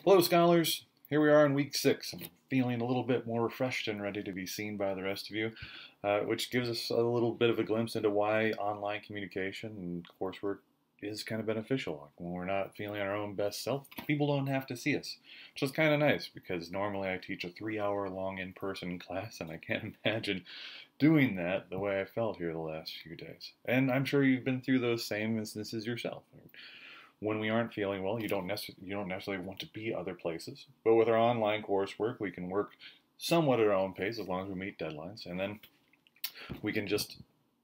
Hello, scholars. Here we are in week 6. I'm feeling a little bit more refreshed and ready to be seen by the rest of you, which gives us a little bit of a glimpse into why online communication and coursework is kind of beneficial. Like when we're not feeling our own best self, people don't have to see us, which is kind of nice because normally I teach a 3-hour long in-person class and I can't imagine doing that the way I felt here the last few days. And I'm sure you've been through those same instances yourself. When we aren't feeling well, you don't necessarily want to be other places. But with our online coursework, we can work somewhat at our own pace as long as we meet deadlines, and then we can just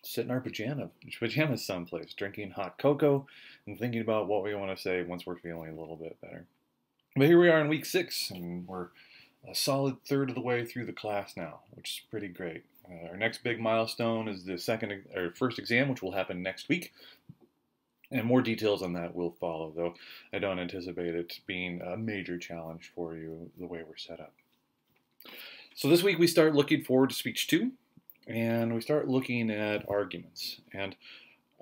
sit in our pajamas someplace, drinking hot cocoa and thinking about what we want to say once we're feeling a little bit better. But here we are in week 6, and we're a solid third of the way through the class now, which is pretty great. Our next big milestone is the first exam, which will happen next week. And more details on that will follow, though I don't anticipate it being a major challenge for you the way we're set up. So this week we start looking forward to speech 2, and we start looking at arguments. And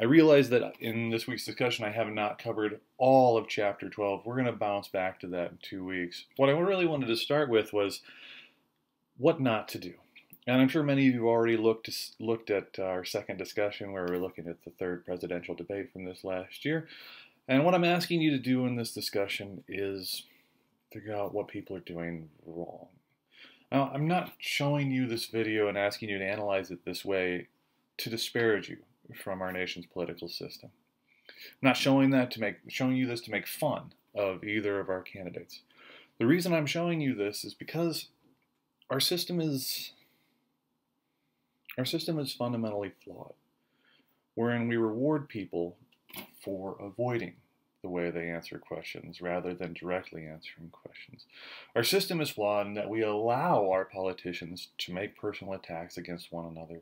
I realize that in this week's discussion I have not covered all of chapter 12. We're going to bounce back to that in 2 weeks. What I really wanted to start with was what not to do. And I'm sure many of you already looked at our second discussion where we're looking at the third presidential debate from this last year. And what I'm asking you to do in this discussion is figure out what people are doing wrong. Now, I'm not showing you this video and asking you to analyze it this way to disparage you from our nation's political system. I'm not showing you this to make fun of either of our candidates. The reason I'm showing you this is because our system is fundamentally flawed, wherein we reward people for avoiding the way they answer questions rather than directly answering questions. Our system is flawed in that we allow our politicians to make personal attacks against one another.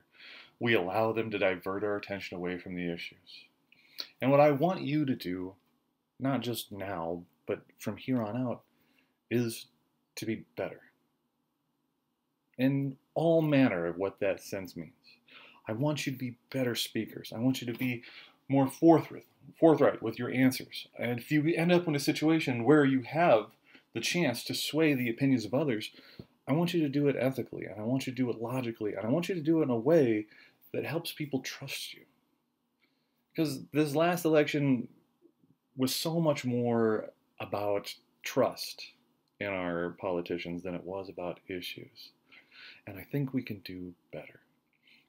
We allow them to divert our attention away from the issues. And what I want you to do, not just now, but from here on out, is to be better. In all manner of what that sense means. I want you to be better speakers. I want you to be more forthright with your answers. And if you end up in a situation where you have the chance to sway the opinions of others, I want you to do it ethically, and I want you to do it logically, and I want you to do it in a way that helps people trust you. Because this last election was so much more about trust in our politicians than it was about issues. And I think we can do better.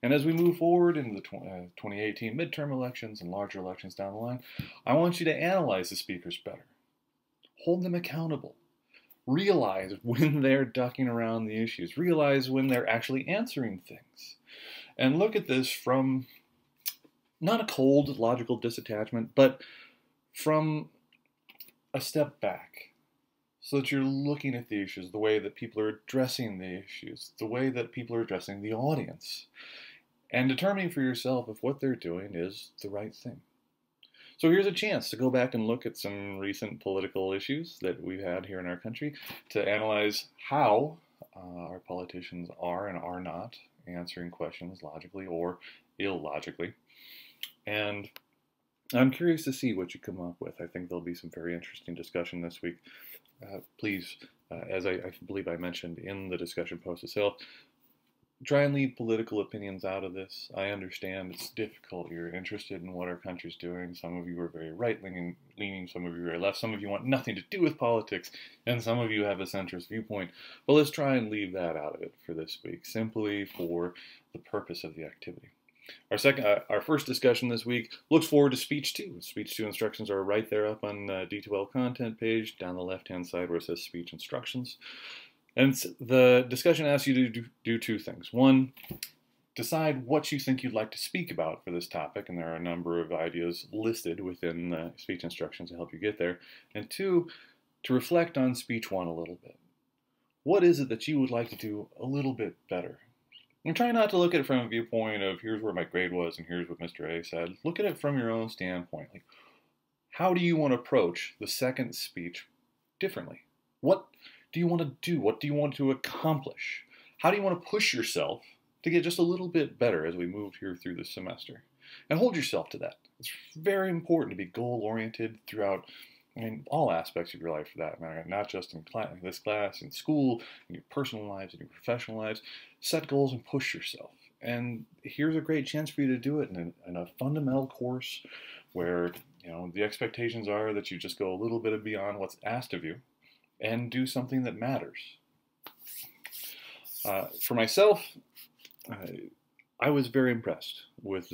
And as we move forward into the 2018 midterm elections and larger elections down the line, I want you to analyze the speakers better. Hold them accountable. Realize when they're ducking around the issues. Realize when they're actually answering things. And look at this from not a cold, logical disattachment, but from a step back. So that you're looking at the issues, the way that people are addressing the issues, the way that people are addressing the audience, and determining for yourself if what they're doing is the right thing. So here's a chance to go back and look at some recent political issues that we've had here in our country to analyze how our politicians are and are not answering questions logically or illogically. And I'm curious to see what you come up with. I think there'll be some very interesting discussion this week. Please, as I believe I mentioned in the discussion post itself, try and leave political opinions out of this. I understand it's difficult. You're interested in what our country's doing. Some of you are very right-leaning, some of you are very left. Some of you want nothing to do with politics, and some of you have a centrist viewpoint. But let's try and leave that out of it for this week, simply for the purpose of the activity. Our first discussion this week looks forward to Speech 2. Speech 2 instructions are right there up on the D2L content page, down the left-hand side where it says Speech Instructions. And the discussion asks you to do 2 things. 1, decide what you think you'd like to speak about for this topic, and there are a number of ideas listed within the speech instructions to help you get there. And 2, to reflect on Speech 1 a little bit. What is it that you would like to do a little bit better? And try not to look at it from a viewpoint of here's where my grade was and here's what Mr. A said. Look at it from your own standpoint. Like, how do you want to approach the second speech differently? What do you want to do? What do you want to accomplish? How do you want to push yourself to get just a little bit better as we move here through the semester? And hold yourself to that. It's very important to be goal-oriented throughout I mean, all aspects of your life for that matter, not just in this class, in school, in your personal lives, in your professional lives. Set goals and push yourself. And here's a great chance for you to do it in a fundamental course where, the expectations are that you just go a little bit beyond what's asked of you and do something that matters. For myself, I was very impressed with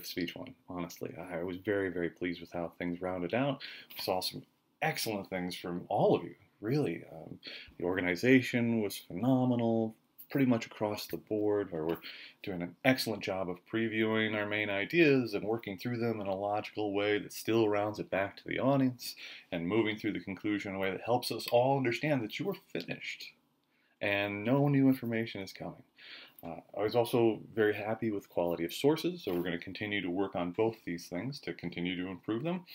Speech One. Honestly, I was very, very pleased with how things rounded out. Saw some excellent things from all of you. Really, the organization was phenomenal, pretty much across the board. Where we're doing an excellent job of previewing our main ideas and working through them in a logical way that still rounds it back to the audience, and moving through the conclusion in a way that helps us all understand that you are finished and no new information is coming. I was also very happy with quality of sources, so we're going to continue to work on both these things to continue to improve them.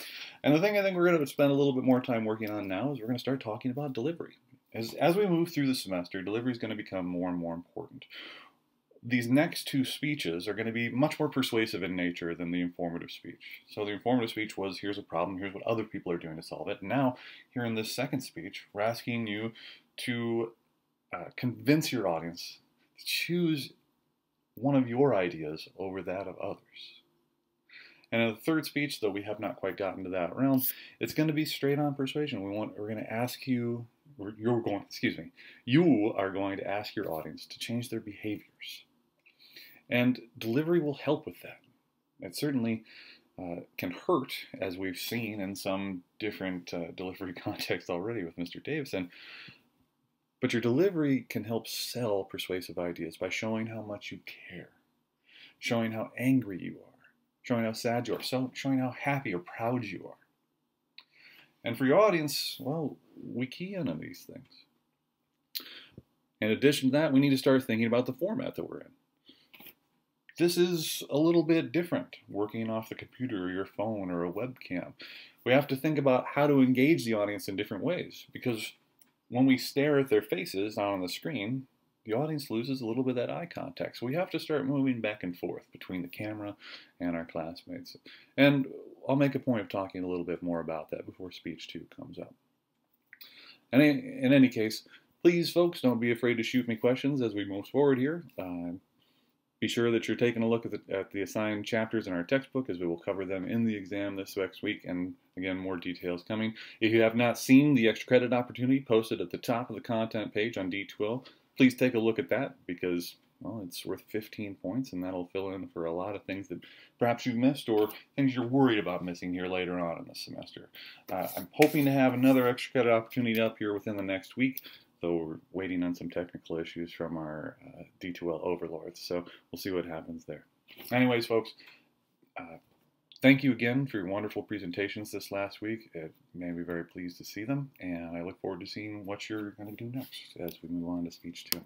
And the thing I think we're going to spend a little bit more time working on now is we're going to start talking about delivery. As we move through the semester, delivery is going to become more and more important. These next two speeches are going to be much more persuasive in nature than the informative speech. So the informative speech was, here's a problem, here's what other people are doing to solve it. And now, here in this second speech, we're asking you to convince your audience to choose one of your ideas over that of others. And in the third speech, though we have not quite gotten to that realm, it's going to be straight on persuasion. We're going to ask you, you are going to ask your audience to change their behaviors. And delivery will help with that. It certainly can hurt, as we've seen in some different delivery contexts already with Mr. Davison. But your delivery can help sell persuasive ideas by showing how much you care, showing how angry you are, showing how sad you are, showing how happy or proud you are. And for your audience, well, we key in on these things. In addition to that, we need to start thinking about the format that we're in. This is a little bit different, working off the computer or your phone or a webcam. We have to think about how to engage the audience in different ways, because when we stare at their faces on the screen, the audience loses a little bit of that eye contact. So we have to start moving back and forth between the camera and our classmates. And I'll make a point of talking a little bit more about that before speech 2 comes up. And in any case, please, folks, don't be afraid to shoot me questions as we move forward here. Be sure that you're taking a look at the assigned chapters in our textbook, as we will cover them in the exam this next week, and again, more details coming. If you have not seen the extra credit opportunity posted at the top of the content page on D12, please take a look at that, because, well, it's worth 15 points, and that'll fill in for a lot of things that perhaps you've missed or things you're worried about missing here later on in the semester. I'm hoping to have another extra credit opportunity up here within the next week, though we're waiting on some technical issues from our D2L overlords, so we'll see what happens there. Anyways, folks, thank you again for your wonderful presentations this last week. It made me very pleased to see them, and I look forward to seeing what you're going to do next as we move on to speech 2.